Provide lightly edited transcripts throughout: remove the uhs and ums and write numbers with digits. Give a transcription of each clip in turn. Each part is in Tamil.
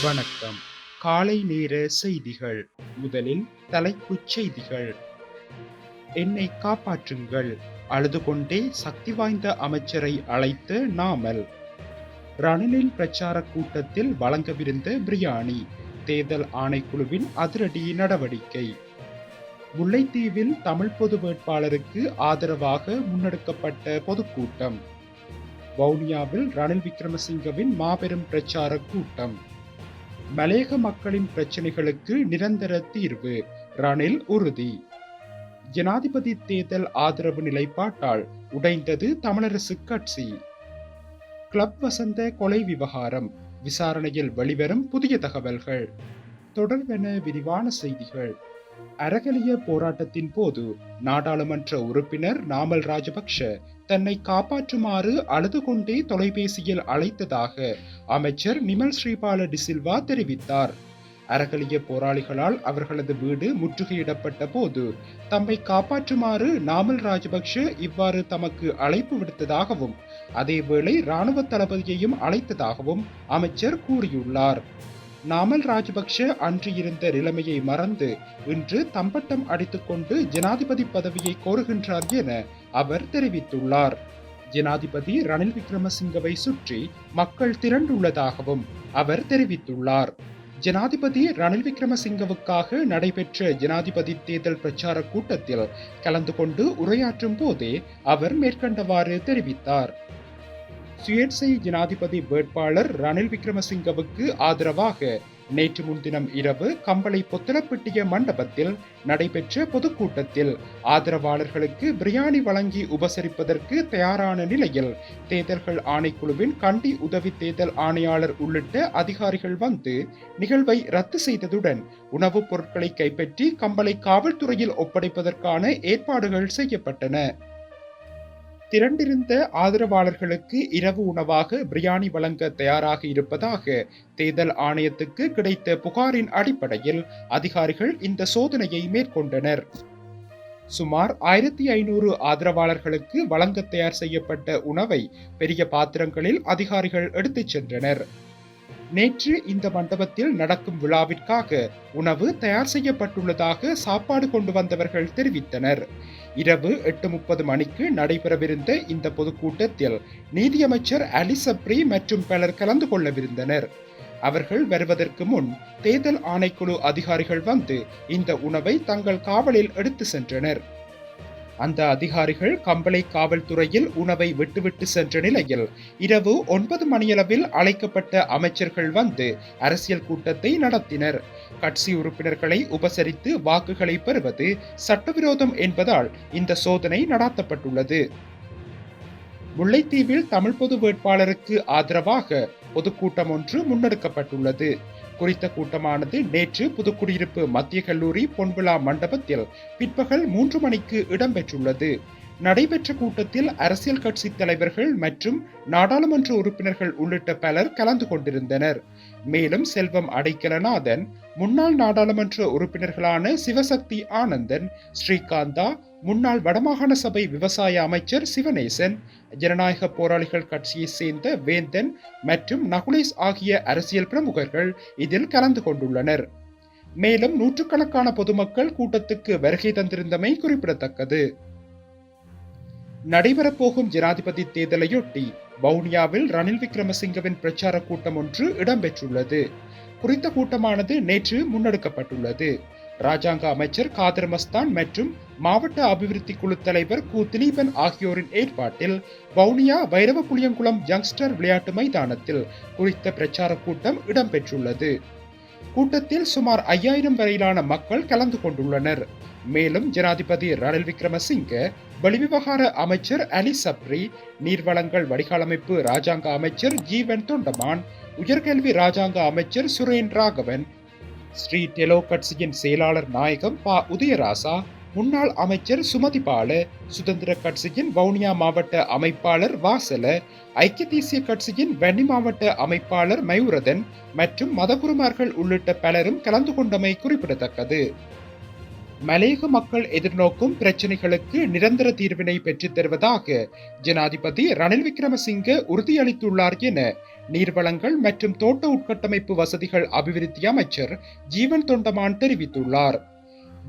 வணக்கம். காலை நேர செய்திகள். முதலில் தலைப்புச் செய்திகள். என்னை காப்பாற்றுங்கள். அழுது கொண்டே சக்தி வாய்ந்த அமைச்சரை அழைத்த நாமல். ரணிலின் பிரச்சார கூட்டத்தில் வழங்கவிருந்த பிரியாணி. தேர்தல் ஆணைக்குழுவின் அதிரடி நடவடிக்கை. முல்லைத்தீவில் தமிழ் பொது வேட்பாளருக்கு ஆதரவாக முன்னெடுக்கப்பட்ட பொதுக்கூட்டம். வவுனியாவில் ரணில் விக்ரமசிங்கவின் மாபெரும் பிரச்சார கூட்டம். மலையக மக்களின் பிரச்சினைகளுக்கு நிரந்தர தீர்வு, ரணில் உறுதி. ஜனாதிபதி தேர்தல் ஆதரவு நிலைப்பாட்டால் உடைந்தது தமிழரசு கட்சி. கிளப் வசந்த கொலை விவகாரம் விசாரணையில் வெளிவரும் புதிய தகவல்கள். தொடர்பென விரிவான செய்திகள். அரகலிய போராட்டத்தின் போது நாடாளுமன்ற உறுப்பினர் நாமல் ராஜபக்ஷ தன்னை காப்பாற்றுமாறு அழுது கொண்டே தொலைபேசியில் அழைத்ததாக அமைச்சர் நிமல் ஸ்ரீபால டிசில்வா தெரிவித்தார். அரகலிய போராளிகளால் அவர்களது வீடு முற்றுகையிடப்பட்ட போது தம்மை காப்பாற்றுமாறு நாமல் ராஜபக்ஷ இவ்வாறு தமக்கு அழைப்பு விடுத்ததாகவும் அதேவேளை இராணுவ தளபதியையும் அழைத்ததாகவும் அமைச்சர் கூறியுள்ளார். நாமல் ராஜபக்ஷ அன்று இருந்த நிலைமையை மறந்து இன்று தம்பட்டம் அடித்துக்கொண்டு ஜனாதிபதி பதவியை கோருகின்றார் என அவர் தெரிவித்துள்ளார். ஜனாதிபதி ரணில் விக்ரமசிங்கவை சுற்றி மக்கள் திரண்டுள்ளதாகவும் அவர் தெரிவித்துள்ளார். ஜனாதிபதி ரணில் விக்ரமசிங்கவுக்காக நடைபெற்ற ஜனாதிபதி தேர்தல் பிரச்சார கூட்டத்தில் கலந்து கொண்டு உரையாற்றும் போதே அவர் மேற்கண்டவாறு தெரிவித்தார். சுயேட்சை ஜனாதிபதி வேட்பாளர் ரணில் விக்ரமசிங்கவுக்கு ஆதரவாக நேற்று முன்தினம் இரவு கம்பளை பொத்தலப்பட்டிய மண்டபத்தில் நடைபெற்ற பொதுக்கூட்டத்தில் ஆதரவாளர்களுக்கு பிரியாணி வழங்கி உபசரிப்பதற்கு தயாரான நிலையில் தேர்தல்கள் ஆணைக்குழுவின் கண்டி உதவி தேர்தல் ஆணையாளர் உள்ளிட்ட அதிகாரிகள் வந்து நிகழ்வை ரத்து செய்ததுடன் உணவுப் பொருட்களை கைப்பற்றி கம்பளை காவல்துறையில் ஒப்படைப்பதற்கான ஏற்பாடுகள் செய்யப்பட்டன. திரண்டிருந்த ஆதரவாளர்களுக்கு இரவு உணவாக பிரியாணி வழங்க தயாராக இருப்பதாக தேர்தல் ஆணையத்துக்கு கிடைத்த புகாரின் அடிப்படையில் அதிகாரிகள் இந்த சோதனையை மேற்கொண்டனர். சுமார் 1500 ஆதரவாளர்களுக்கு வழங்க தயார் செய்யப்பட்ட உணவை பெரிய பாத்திரங்களில் அதிகாரிகள் எடுத்துச் சென்றனர். நேற்று இந்த மண்டபத்தில் நடக்கும் விழாவிற்காக உணவு தயார் செய்யப்பட்டுள்ளதாக சாப்பாடு கொண்டு வந்தவர்கள் தெரிவித்தனர். இரவு 8:30 மணிக்கு நடைபெறவிருந்த இந்த பொதுக்கூட்டத்தில் நீதியமைச்சர் அலி சப்ரி மற்றும் பலர் கலந்து கொள்ளவிருந்தனர். அவர்கள் வருவதற்கு முன் தேர்தல் ஆணைக்குழு அதிகாரிகள் வந்து இந்த உணவை தங்கள் காவலில் எடுத்து சென்றனர். அந்த அதிகாரிகள் கம்பளை காவல்துறையில் உணவை விட்டுவிட்டு சென்ற நிலையில் இரவு 9 மணியளவில் அழைக்கப்பட்ட அமைச்சர்கள் வந்து அரசியல் கூட்டத்தை நடத்தினர். கட்சி உறுப்பினர்களை உபசரித்து வாக்குகளை பெறுவது சட்டவிரோதம் என்பதால் இந்த சோதனை நடாத்தப்பட்டுள்ளது. முல்லைத்தீவில் தமிழ் பொது வேட்பாளருக்கு ஆதரவாக பொதுக்கூட்டம் ஒன்று முன்னெடுக்கப்பட்டுள்ளது. குறித்த கூட்டமானது நேற்று புதுக்குடியிருப்பு மத்திய கல்லூரி பொன்விழா மண்டபத்தில் பிற்பகல் 3 மணிக்கு இடம்பெற்றுள்ளது. நடைபெற்ற கூட்டத்தில் அரசியல் கட்சி தலைவர்கள் மற்றும் நாடாளுமன்ற உறுப்பினர்கள் உள்ளிட்ட பலர் கலந்து கொண்டிருந்தனர். மேலும் செல்வம் அடைக்கலநாதன், முன்னாள் நாடாளுமன்ற உறுப்பினர்களான சிவசக்தி ஆனந்தன், ஸ்ரீகாந்தா, முன்னாள் வடமாகாண சபை விவசாய அமைச்சர் சிவநேசன், ஜனநாயக போராளிகள் கட்சியை சேர்ந்த வேந்தன் மற்றும் நகுலேஷ் ஆகிய அரசியல் பிரமுகர்கள் இதில் கலந்து கொண்டுள்ளனர். மேலும் நூற்றுக்கணக்கான பொதுமக்கள் கூட்டத்துக்கு வருகை தந்திருந்தமை குறிப்பிடத்தக்கது. நடைபெறப்போகும் ஜனாதிபதி தேர்தலையொட்டி வவுனியாவில் ரணில் விக்ரமசிங்கவின் பிரச்சார கூட்டம் ஒன்று இடம்பெற்றுள்ளது. குறித்த கூட்டமானது நேற்று முன்னெடுக்கப்பட்டுள்ளது. ராஜாங்க அமைச்சர் காதர் மஸ்தான் மற்றும் மாவட்ட அபிவிருத்தி குழு தலைவர் கு திலீபன் ஆகியோரின் ஏற்பாட்டில் வவுனியா வைரவ புளியங்குளம் யங்ஸ்டர் விளையாட்டு மைதானத்தில் குறித்த பிரச்சார கூட்டம் இடம்பெற்றுள்ளது. கூட்டத்தில் சுமார் 5000 வரையிலான மக்கள் கலந்து கொண்டுள்ளனர். மேலும் ஜனாதிபதி ரணில் விக்ரமசிங்க, வெளிவிவகார அமைச்சர் அலி சப்ரி, நீர்வளங்கள் வடிகாலமைப்பு ராஜாங்க அமைச்சர் ஜீவன் தொண்டமான், உயர்கல்வி ராஜாங்க அமைச்சர் சுரேன் ராகவன், ஸ்ரீ டெலோ கட்சியின் செயலாளர் நாயகம் ப உதயராசா, முன்னாள் அமைச்சர் சுமதி பால, சுதந்திர கட்சியின் வவுனியா மாவட்ட அமைப்பாளர் வாசல, ஐக்கிய தேசிய கட்சியின் வன்னி மாவட்ட அமைப்பாளர் மயூரதன் மற்றும் மதகுருமார்கள் உள்ளிட்ட பலரும் கலந்து கொண்டமை குறிப்பிடத்தக்கது. மலையக மக்கள் எதிர்நோக்கும் பிரச்சனைகளுக்கு நிரந்தர தீர்வினை பெற்றுத் தருவதாக ஜனாதிபதி ரணில் விக்ரமசிங்க உறுதியளித்துள்ளார் என நீர்வளங்கள் மற்றும் தோட்ட உட்கட்டமைப்பு வசதிகள் அபிவிருத்தி அமைச்சர் ஜீவன் தொண்டமான் தெரிவித்துள்ளார்.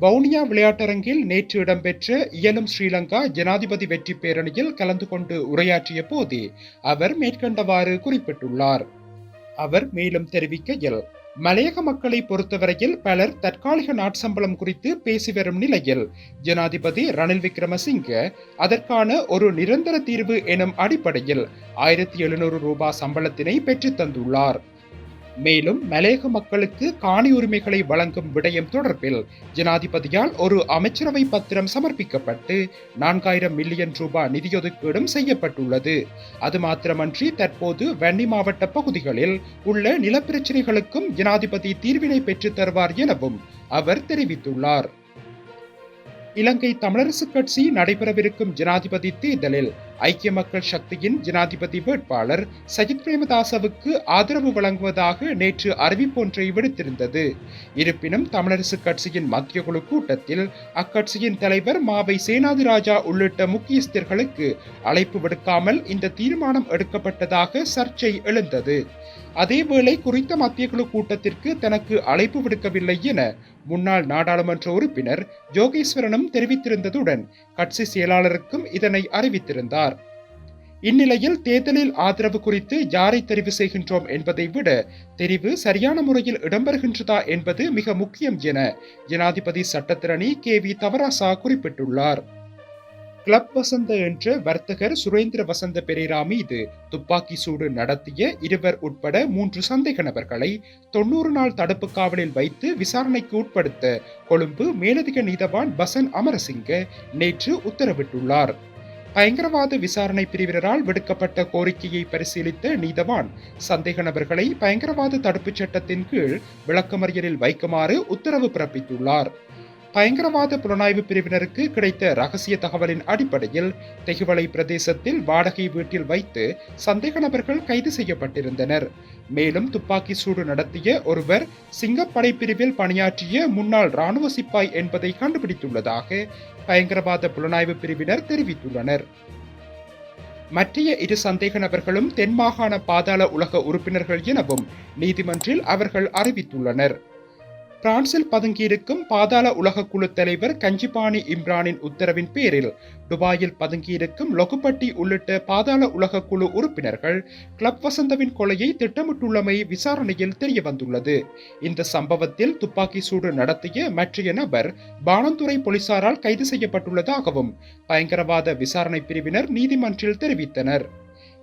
வவுனியா விளையாட்டரங்கில் நேற்று இடம்பெற்ற இயலும் ஸ்ரீலங்கா ஜனாதிபதி வெற்றி பேரணியில் கலந்து கொண்டு உரையாற்றிய போதே அவர் மேற்கண்டவாறு குறிப்பிட்டுள்ளார். அவர் மேலும் தெரிவிக்கையில், மலையக மக்களை பொறுத்தவரையில் பலர் தற்காலிக நாட்சம்பளம் குறித்து பேசி வரும் நிலையில் ஜனாதிபதி ரணில் விக்ரமசிங்க அதற்கான ஒரு நிரந்தர தீர்வு எனும் அடிப்படையில் 1700 ரூபாய் சம்பளத்தினை பெற்றுத் தந்துள்ளார். மேலும் மலையக மக்களுக்கு காணி உரிமைகளை வழங்கும் விடயம் தொடர்பில் ஜனாதிபதியால் ஒரு அமைச்சரவை பத்திரம் சமர்ப்பிக்கப்பட்டு 4000 மில்லியன் ரூபாய் நிதியொதுக்கீடும் செய்யப்பட்டுள்ளது. அது மாத்திரமன்றி தற்போது வன்னி மாவட்ட பகுதிகளில் உள்ள நிலப்பிரச்சனைகளுக்கும் ஜனாதிபதி தீர்வினை பெற்றுத் தருவார் எனவும் அவர் தெரிவித்துள்ளார். இலங்கை தமிழரசுக் கட்சி நடைபெறவிருக்கும் ஜனாதிபதி தேர்தலில் ஐக்கிய மக்கள் சக்தியின் ஜனாதிபதி வேட்பாளர் சஜித் பிரேமதாசவுக்கு ஆதரவு வழங்குவதாக நேற்று அறிவிப்பொன்றை விடுத்திருந்தது. இருப்பினும் தமிழரசுக் கட்சியின் மத்திய குழு கூட்டத்தில் அக்கட்சியின் தலைவர் மாவை சேனாதிராஜா உள்ளிட்ட முக்கியஸ்தர்களுக்கு அழைப்பு விடுக்காமல் இந்த தீர்மானம் எடுக்கப்பட்டதாக சர்ச்சை எழுந்தது. அதேவேளை குறித்த மத்திய குழு கூட்டத்திற்கு தனக்கு அழைப்பு விடுக்கவில்லை என முன்னாள் நாடாளுமன்ற உறுப்பினர் ஜோகேஸ்வரனும் தெரிவித்திருந்ததுடன் கட்சி செயலாளருக்கும் இதனை அறிவித்திருந்தார். இந்நிலையில் தேர்தலில் ஆதரவு குறித்து யாரை தெரிவு செய்கின்றோம் என்பதை விட தெரிவு சரியான முறையில் இடம்பெறுகின்றதா என்பது மிக முக்கியம் என ஜனாதிபதி சட்டத்திரணி KV தவராசா குறிப்பிட்டுள்ளார். கிளப் வசந்த என்ற வர்த்தகர் சுரேந்திர வசந்த பெரேரா மீது துப்பாக்கி சூடு நடத்திய 2 உட்பட 3 சந்தேக நபர்களை 90 நாள் தடுப்பு காவலில் வைத்து விசாரணைக்கு உட்படுத்த கொழும்பு மேலதிக நீதவான் பசன் அமரசிங்க நேற்று உத்தரவிட்டுள்ளார். பயங்கரவாத விசாரணை பிரிவினரால் விடுக்கப்பட்ட கோரிக்கையை பரிசீலித்த நீதவான் சந்தேக நபர்களை பயங்கரவாத தடுப்புச் சட்டத்தின் கீழ் விளக்கமறியலில் வைக்குமாறு உத்தரவு பிறப்பித்துள்ளார். பயங்கரவாத புலனாய்வு பிரிவினருக்கு கிடைத்த ரகசிய தகவலின் அடிப்படையில் தெஹிவளை பிரதேசத்தில் வாடகை வீட்டில் வைத்து சந்தேக நபர்கள் கைது செய்யப்பட்டிருந்தனர். மேலும் துப்பாக்கி சூடு நடத்திய ஒருவர் சிங்கப்படை பிரிவில் பணியாற்றிய முன்னாள் இராணுவ சிப்பாய் என்பதை கண்டுபிடித்துள்ளதாக பயங்கரவாத புலனாய்வு பிரிவினர் தெரிவித்துள்ளனர். மற்றைய 2 சந்தேக நபர்களும் தென் மாகாண பாதாள உலக உறுப்பினர்கள் எனவும் நீதிமன்றில் அவர்கள் அறிவித்துள்ளனர். பிரான்சில் பதுங்கியிருக்கும் பாதாள உலக குழு தலைவர் கஞ்சிபாணி இம்ரானின் உத்தரவின் பேரில் துபாயில் பதுங்கியிருக்கும் லொகுப்பட்டி உள்ளிட்ட பாதாள உலக குழு உறுப்பினர்கள் கிளப் வசந்தவின் கொலையை திட்டமிட்டுள்ளமை விசாரணையில் தெரிய வந்துள்ளது. இந்த சம்பவத்தில் துப்பாக்கி சூடு நடத்திய மற்றைய நபர் பாணந்துறை போலீசாரால் கைது செய்யப்பட்டுள்ளதாகவும் பயங்கரவாத விசாரணை பிரிவினர் நீதிமன்றில் தெரிவித்தனர்.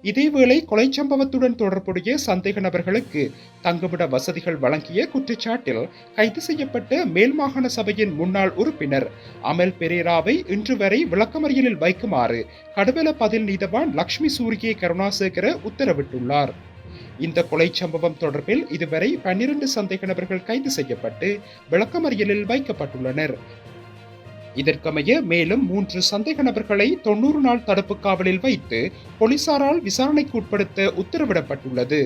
இதேவேளை கொலை சம்பவத்துடன் தொடர்புடைய சந்தேக நபர்களுக்கு தங்குமிட வசதிகள் வழங்கிய குற்றச்சாட்டில் கைது செய்யப்பட்ட மேல் மாகாண சபையின் முன்னாள் உறுப்பினர் அமல் பெரேராவை இன்று வரை விளக்கமறியலில் வைக்குமாறு கடுவல பதில் நீதவான் லக்ஷ்மி சூரியே கருணாசேகர உத்தரவிட்டுள்ளார். இந்த கொலை சம்பவம் தொடர்பில் இதுவரை 12 சந்தேக நபர்கள் கைது செய்யப்பட்டு விளக்கமறியலில் வைக்கப்பட்டுள்ளனர். இதற்கமைய மேலும் 3 சந்தேக நபர்களை 90 நாள் தடுப்பு காவலில் வைத்து போலீசாரால் விசாரணைக்கு உட்படுத்த உத்தரவிடப்பட்டுள்ளது.